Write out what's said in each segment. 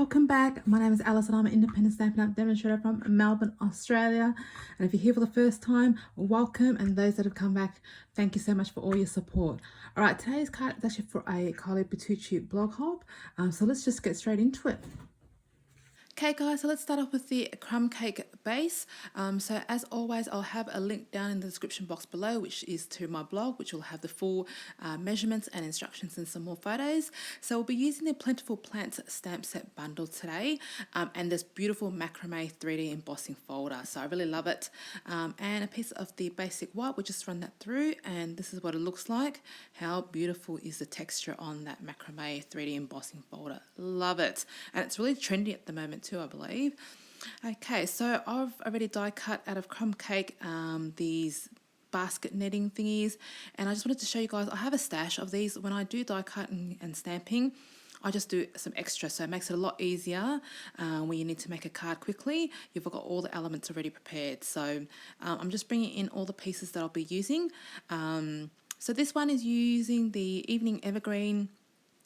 Welcome back. My name is Alice and I'm an independent Stampin' Up demonstrator from Melbourne, Australia. And if you're here for the first time, welcome. And those that have come back, thank you so much for all your support. All right, today's card is actually for a Kylie Bertucci blog hop. So let's just get straight into it. Okay guys, so let's start off with the crumb cake base. So as always, I'll have a link down in the description box below, which is to my blog, which will have the full measurements and instructions and some more photos. So we'll be using the Plentiful Plants stamp set bundle today, and this beautiful macrame 3D embossing folder. So I really love it. And a piece of the basic white, we'll just run that through, and this is what it looks like. How beautiful is the texture on that macrame 3D embossing folder. Love it. And it's really trendy at the moment too, I believe. Okay, so I've already die cut out of crumb cake these basket netting thingies, and I just wanted to show you guys, I have a stash of these. When I do die cutting and stamping, I just do some extra, so it makes it a lot easier when you need to make a card quickly. You've got all the elements already prepared. So I'm just bringing in all the pieces that I'll be using. So this one is using the Evening Evergreen.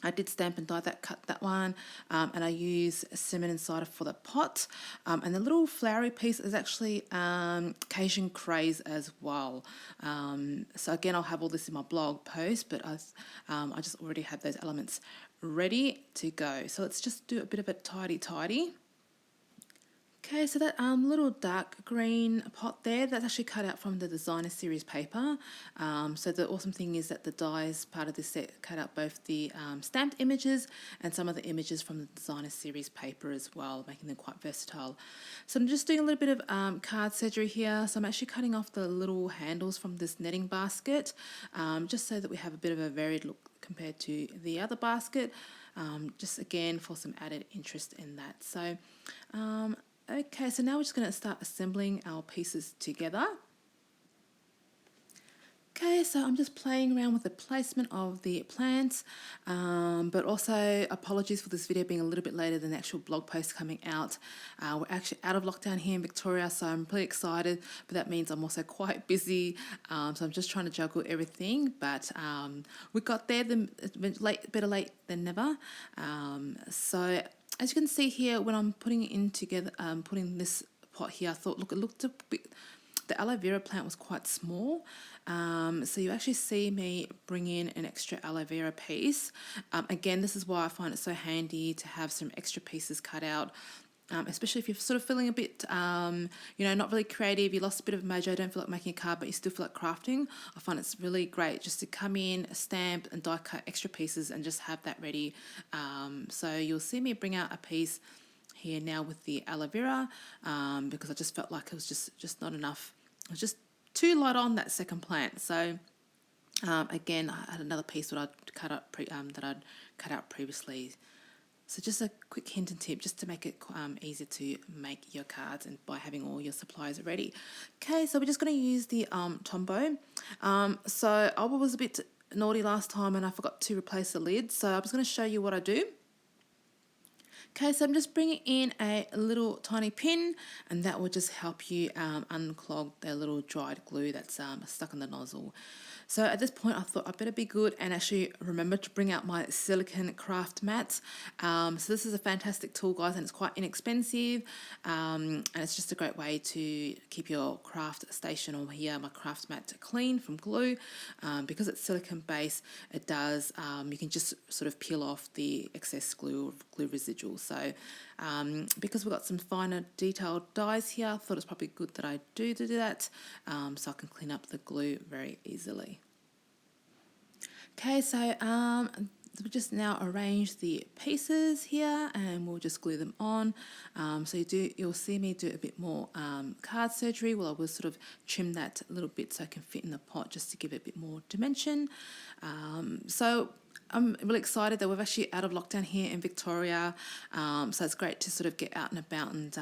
I did stamp and die that, cut that one, and I use cinnamon cider for the pot. And the little flowery piece is actually Cajun Craze as well. So again, I'll have all this in my blog post, but I just already have those elements ready to go. So let's just do a bit of a tidy. Okay, so that little dark green pot there, that's actually cut out from the designer series paper. So the awesome thing is that the dies part of this set cut out both the stamped images and some of the images from the designer series paper as well, making them quite versatile. So I'm just doing a little bit of card surgery here. So I'm actually cutting off the little handles from this netting basket, just so that we have a bit of a varied look compared to the other basket, just again for some added interest in that. So okay, so now we're just going to start assembling our pieces together. Okay, so I'm just playing around with the placement of the plants, but also apologies for this video being a little bit later than the actual blog post coming out. We're actually out of lockdown here in Victoria, so I'm pretty excited, but that means I'm also quite busy, so I'm just trying to juggle everything, but we got there, better late than never. So as you can see here, when I'm putting it in together, putting this pot here, I thought, look, it looked a bit, the aloe vera plant was quite small. So you actually see me bring in an extra aloe vera piece. Again, this is why I find it so handy to have some extra pieces cut out. Especially if you're sort of feeling a bit, not really creative, you lost a bit of mojo, don't feel like making a card, but you still feel like crafting. I find it's really great just to come in, stamp and die cut extra pieces and just have that ready. So you'll see me bring out a piece here now with the aloe vera, because I just felt like it was just not enough. It was just too light on that second plant. So again, I had another piece that I'd cut out previously. So just a quick hint and tip, just to make it easier to make your cards and by having all your supplies ready. Okay, so we're just going to use the Tombow. So I was a bit naughty last time and I forgot to replace the lid. So I'm just going to show you what I do. Okay, so I'm just bringing in a little tiny pin, and that will just help you unclog the little dried glue that's stuck in the nozzle. So at this point, I thought I better be good and actually remember to bring out my silicone craft mats. So this is a fantastic tool, guys, and it's quite inexpensive, and it's just a great way to keep your craft station, or here my craft mat, clean from glue. Because it's silicone based, it does, you can just sort of peel off the excess glue or glue residuals. So because we've got some finer detailed dies here, I thought it's probably good that I do that, so I can clean up the glue very easily. Okay, so we just now arrange the pieces here and we'll just glue them on. So you'll see me do a bit more card surgery. Well, I will sort of trim that a little bit so it can fit in the pot, just to give it a bit more dimension. So I'm really excited that we're actually out of lockdown here in Victoria. So it's great to sort of get out and about and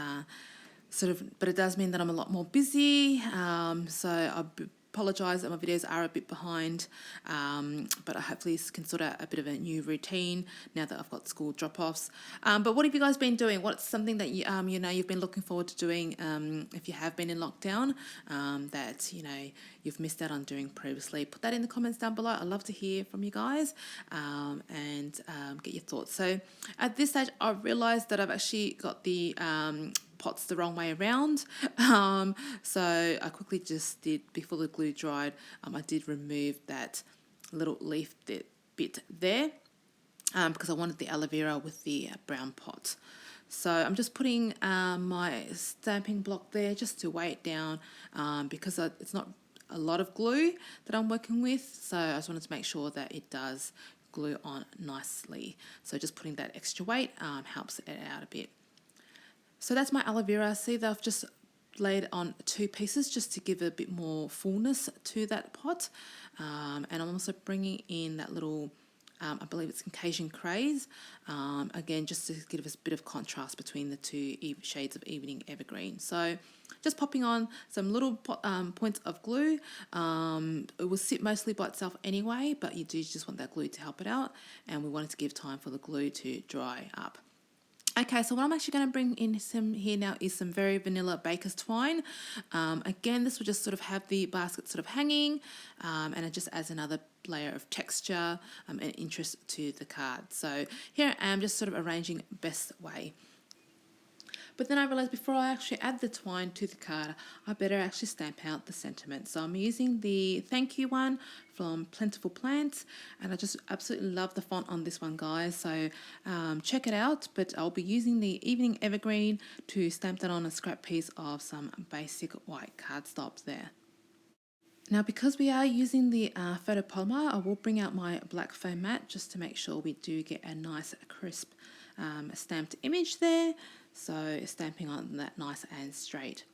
but it does mean that I'm a lot more busy. So I'll apologise that my videos are a bit behind, but I hopefully can sort out a bit of a new routine now that I've got school drop-offs. But what have you guys been doing? What's something that you've been looking forward to doing if you have been in lockdown that you've missed out on doing previously? Put that in the comments down below. I'd love to hear from you guys and get your thoughts. So at this stage, I've realised that I've actually got the pots the wrong way around, so I quickly just did, before the glue dried, I did remove that little leaf bit there because I wanted the aloe vera with the brown pot. So I'm just putting my stamping block there just to weigh it down because it's not a lot of glue that I'm working with, so I just wanted to make sure that it does glue on nicely. So just putting that extra weight helps it out a bit. So that's my aloe vera. See that I've just laid on 2 pieces just to give a bit more fullness to that pot. And I'm also bringing in that little, I believe it's Caucasian Craze, again, just to give us a bit of contrast between the 2 shades of Evening Evergreen. So just popping on some little points of glue. It will sit mostly by itself anyway, but you do just want that glue to help it out. And we wanted to give time for the glue to dry up. Okay, so what I'm actually going to bring in some here now is some very vanilla baker's twine. Again, this will just sort of have the basket sort of hanging, and it just adds another layer of texture and interest to the card. So here I am just sort of arranging best way. But then I realised before I actually add the twine to the card, I better actually stamp out the sentiment. So I'm using the thank you one from Plentiful Plants, and I just absolutely love the font on this one, guys. So check it out, but I'll be using the Evening Evergreen to stamp that on a scrap piece of some basic white cardstock there. Now, because we are using the photopolymer, I will bring out my black foam mat just to make sure we do get a nice crisp stamped image there. So stamping on that nice and straight.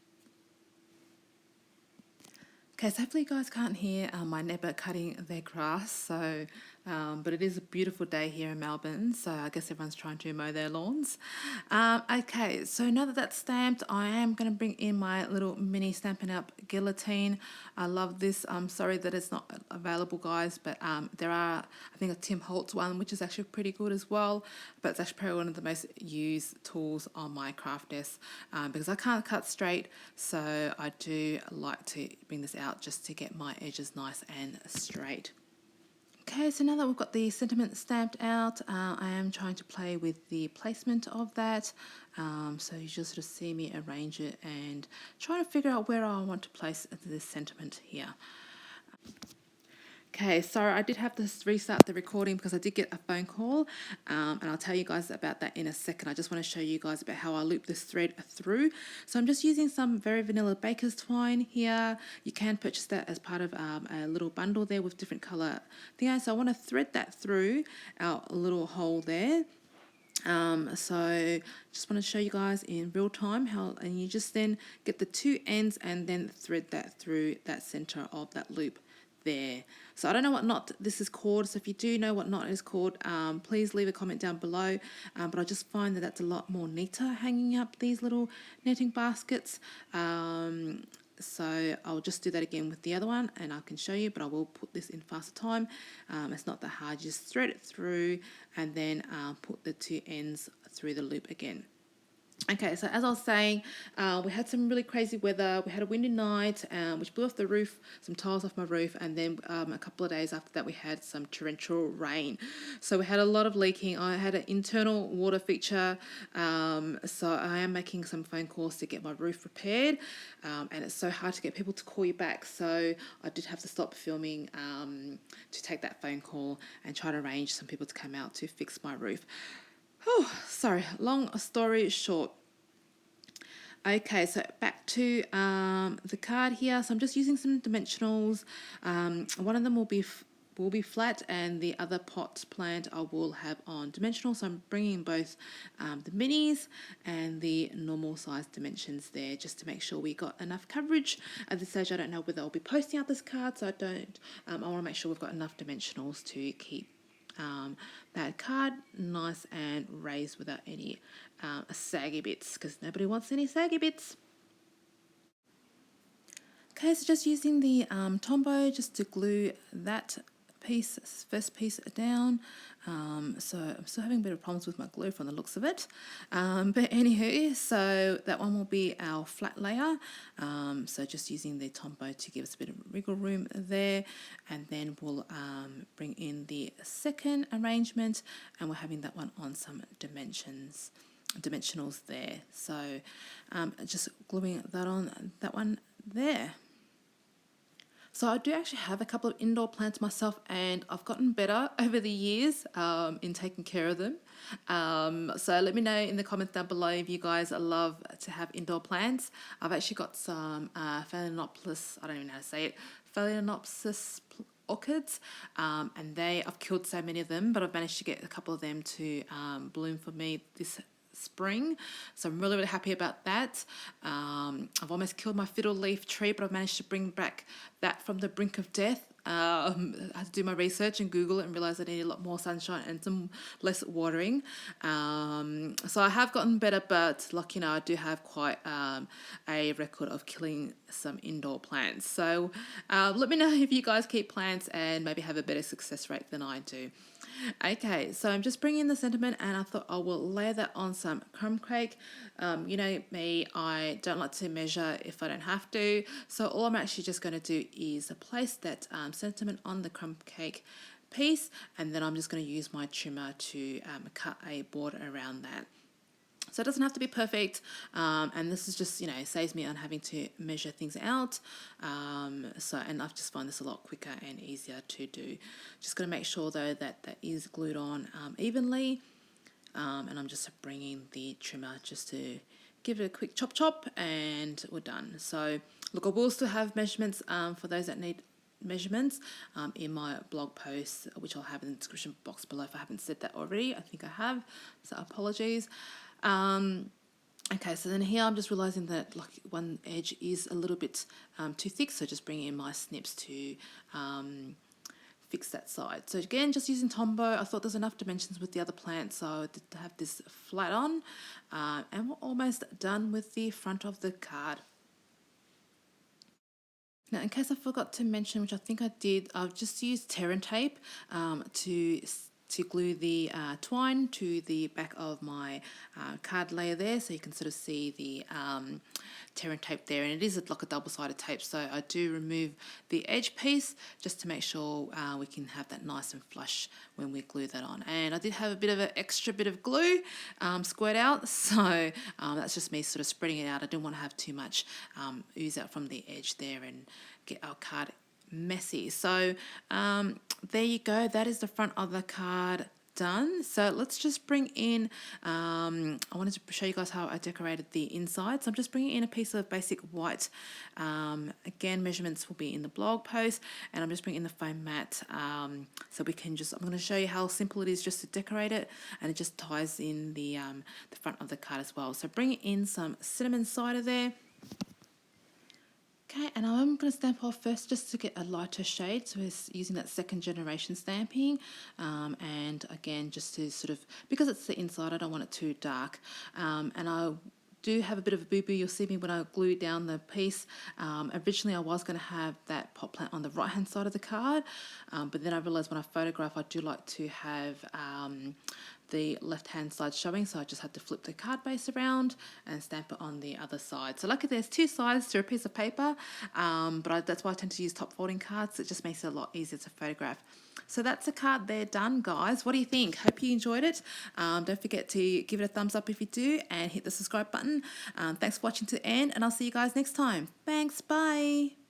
Okay, so hopefully you guys can't hear my neighbour cutting their grass, so but it is a beautiful day here in Melbourne, so I guess everyone's trying to mow their lawns. Okay, so now that that's stamped, I am going to bring in my little mini Stampin' Up guillotine. I love this. I'm sorry that it's not available, guys, but there are, I think, a Tim Holtz one, which is actually pretty good as well, but it's actually probably one of the most used tools on my craft desk because I can't cut straight, so I do like to bring this out just to get my edges nice and straight. Okay, so now that we've got the sentiment stamped out, I am trying to play with the placement of that. So you just sort of see me arrange it and try to figure out where I want to place this sentiment here. Okay, sorry, I did have to restart the recording because I did get a phone call, and I'll tell you guys about that in a second. I just want to show you guys about how I loop this thread through. So I'm just using some very vanilla baker's twine here. You can purchase that as part of a little bundle there with different colour things. So I want to thread that through our little hole there. So just want to show you guys in real time how, and you just then get the 2 ends and then thread that through that center of that loop there. So I don't know what knot this is called, so if you do know what knot it is called, please leave a comment down below, but I just find that that's a lot more neater hanging up these little netting baskets. So I'll just do that again with the other one and I can show you, but I will put this in faster time. It's not that hard, just thread it through and then put the 2 ends through the loop again. Okay, so as I was saying, we had some really crazy weather. We had a windy night, which blew off the roof, some tiles off my roof, and then a couple of days after that, we had some torrential rain. So we had a lot of leaking. I had an internal water feature, so I am making some phone calls to get my roof repaired, and it's so hard to get people to call you back. So I did have to stop filming to take that phone call and try to arrange some people to come out to fix my roof. Oh, sorry, long story short. Okay, so back to the card here. So I'm just using some dimensionals. One of them will be flat and the other pot plant I will have on dimensional. So I'm bringing both the minis and the normal size dimensions there just to make sure we got enough coverage. At this stage, I don't know whether I'll be posting out this card, so I want to make sure we've got enough dimensionals to keep that card nice and raised without any saggy bits, because nobody wants any saggy bits. Okay, so just using the Tombow just to glue that piece, first piece down. So I'm still having a bit of problems with my glue from the looks of it. But anywho, so that one will be our flat layer. So just using the Tombow to give us a bit of wriggle room there. And then we'll bring in the second arrangement, and we're having that one on some dimensionals there. So just gluing that on that one there. So I do actually have a couple of indoor plants myself, and I've gotten better over the years in taking care of them. So let me know in the comments down below if you guys love to have indoor plants. I've actually got some Phalaenopsis, I don't even know how to say it, Phalaenopsis orchids, and I've killed so many of them, but I've managed to get a couple of them to bloom for me this spring, so I'm really happy about that. I've almost killed my fiddle leaf tree, but I've managed to bring back that from the brink of death. I had to do my research and Google it and realize I need a lot more sunshine and some less watering. So I have gotten better, but like, you know, I do have quite a record of killing some indoor plants. So let me know if you guys keep plants and maybe have a better success rate than I do. Okay, so I'm just bringing in the sentiment, and I thought I will layer that on some crumb cake. You know me, I don't like to measure if I don't have to. So all I'm actually just going to do is place that sentiment on the crumb cake piece, and then I'm just going to use my trimmer to cut a border around that. So it doesn't have to be perfect, and this is just, you know, saves me on having to measure things out. And I've just found this a lot quicker and easier to do. Just going to make sure though that that is glued on evenly, and I'm just bringing the trimmer just to give it a quick chop, and we're done. So look, I will still have measurements for those that need measurements in my blog post, which I'll have in the description box below if I haven't said that already. I think I have, so apologies. Okay, so then here I'm just realizing that like one edge is a little bit too thick, so just bringing in my snips to fix that side. So again, just using Tombow, I thought there's enough dimensions with the other plant, so I did have this flat on, and we're almost done with the front of the card. Now, in case I forgot to mention, which I think I did, I've just used Terran tape to glue the twine to the back of my card layer there, so you can sort of see the Terran tape there, and it is like a double-sided tape, so I do remove the edge piece just to make sure we can have that nice and flush when we glue that on. And I did have a bit of an extra bit of glue squirt out, so that's just me sort of spreading it out. I didn't want to have too much ooze out from the edge there and get our card messy. So there you go, that is the front of the card done. So let's just bring in I wanted to show you guys how I decorated the inside, so I'm just bringing in a piece of basic white. Again, measurements will be in the blog post, and I'm just bringing in the foam mat, so we can just, I'm going to show you how simple it is just to decorate it, and it just ties in the front of the card as well. So bring in some cinnamon cider there. Okay, and I'm going to stamp off first just to get a lighter shade, so we're using that second generation stamping, and again just to sort of, because it's the inside, I don't want it too dark, and I do have a bit of a boo-boo. You'll see me when I glue down the piece. Originally I was going to have that pot plant on the right hand side of the card, but then I realised when I photograph I do like to have the left hand side showing, so I just had to flip the card base around and stamp it on the other side. So luckily there's two sides to a piece of paper, but that's why I tend to use top folding cards. It just makes it a lot easier to photograph. So that's the card there done, guys. What do you think? Hope you enjoyed it. Don't forget to give it a thumbs up if you do, and hit the subscribe button. Thanks for watching to the end, and I'll see you guys next time. Thanks, bye.